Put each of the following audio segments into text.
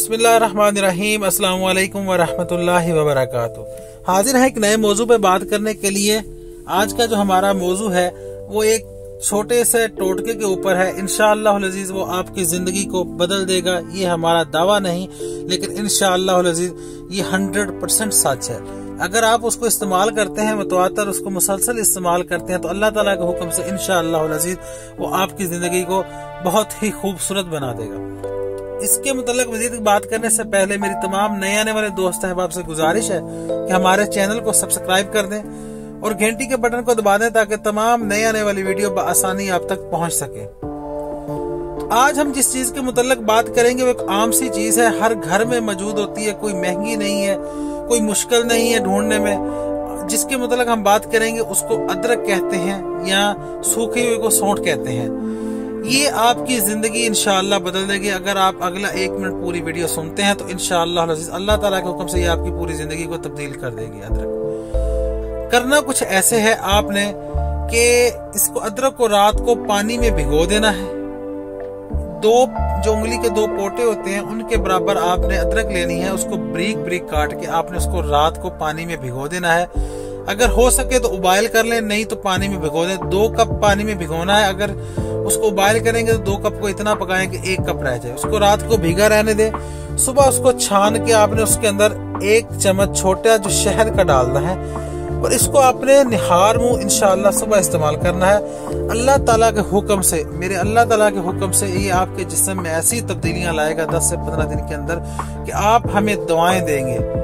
बिस्मिल्लाहिर्रहमानिर्रहीम, अस्सलाम वालेकुम वरहमतुल्लाहि वबरकातुह। हाजिर है एक नए मौजू पे बात करने के लिए। आज का जो हमारा मौजू है वो एक छोटे से टोटके के ऊपर है। इंशाअल्लाह अज़ीज वो आपकी जिंदगी को बदल देगा। ये हमारा दावा नहीं, लेकिन इंशाअल्लाह अज़ीज ये 100% सच है। अगर आप उसको इस्तेमाल करते हैं, मुतवातर उसको मुसलसल इस्तेमाल करते हैं, तो अल्लाह ताला के हुक्म से इंशाअल्लाह अज़ीज वो आपकी जिंदगी को बहुत ही खूबसूरत बना देगा। इसके मुतालिक मजीद बात करने से पहले मेरी तमाम नए आने वाले दोस्त अहबाब से गुजारिश है कि हमारे चैनल को सब्सक्राइब कर दें और घंटी के बटन को दबा दें ताकि तमाम नए आने वाली वीडियो बआसानी आप तक पहुंच सके। आज हम जिस चीज के मुतालिक बात करेंगे वो एक आम सी चीज है, हर घर में मौजूद होती है, कोई महंगी नहीं है, कोई मुश्किल नहीं है ढूंढने में। जिसके मुतालिक हम बात करेंगे उसको अदरक कहते हैं या सूखे हुए को सौंठ कहते हैं। ये आपकी जिंदगी इंशाअल्लाह बदल देगी अगर आप अगला 1 मिनट पूरी वीडियो सुनते हैं, तो इंशाअल्लाह अल्लाह ताला के हुक्म से ये आपकी पूरी जिंदगी को तब्दील कर देगी। अदरक करना कुछ ऐसे है आपने कि इसको अदरक को रात को पानी में भिगो देना है। जो उंगली के 2 पोटे होते हैं उनके बराबर आपने अदरक लेनी है, उसको ब्रीक ब्रीक काट के आपने उसको रात को पानी में भिगो देना है। अगर हो सके तो उबाइल कर लें, नहीं तो पानी में भिगो दें। 2 कप पानी में भिगोना है। अगर उसको उबाइल करेंगे तो 2 कप को इतना पकाएं कि 1 कप रह जाए। उसको रात को भीगा रहने दें। सुबह उसको छान के आपने उसके अंदर 1 चम्मच छोटा जो शहद का डालना है और इसको आपने निहार मुंह इंशाअल्लाह सुबह इस्तेमाल करना है। अल्लाह ताला के हुक्म से, मेरे अल्लाह ताला के हुक्म से ये आपके जिस्म में ऐसी तब्दीलियां लाएगा 10 से 15 दिन के अंदर कि आप हमें दुआएं देंगे।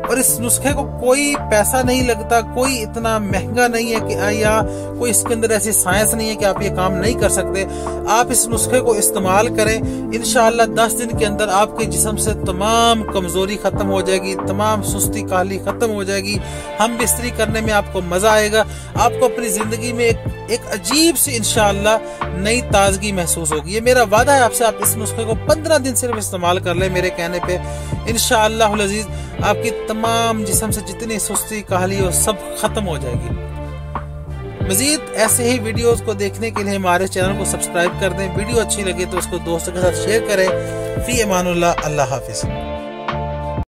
और इस नुस्खे को कोई पैसा नहीं लगता, कोई इतना महंगा नहीं है कि या कोई इसके अंदर ऐसी साइंस नहीं है कि आप ये काम नहीं कर सकते। आप इस नुस्खे को इस्तेमाल करें, इंशाअल्लाह 10 दिन के अंदर आपके जिस्म से तमाम कमजोरी खत्म हो जाएगी, तमाम सुस्ती काहली खत्म हो जाएगी। हम बिस्तरी करने में आपको मजा आएगा। आपको अपनी जिंदगी में एक अजीब सी इंशाअल्लाह नई ताजगी महसूस होगी। ये मेरा वादा है आपसे। आप इस नुस्खे को 15 दिन सिर्फ इस्तेमाल कर ले मेरे कहने पे। इंशाअल्लाह अज़ीज आपकी तमाम जिस्म से जितनी सुस्ती काहली हो सब खत्म हो जाएगी। मजीद ऐसे ही वीडियोस को देखने के लिए हमारे चैनल को सब्सक्राइब कर दें। वीडियो अच्छी लगे तो उसको दोस्तों के साथ शेयर करें। फी अमानुल्लाह, अल्लाह हाफिज।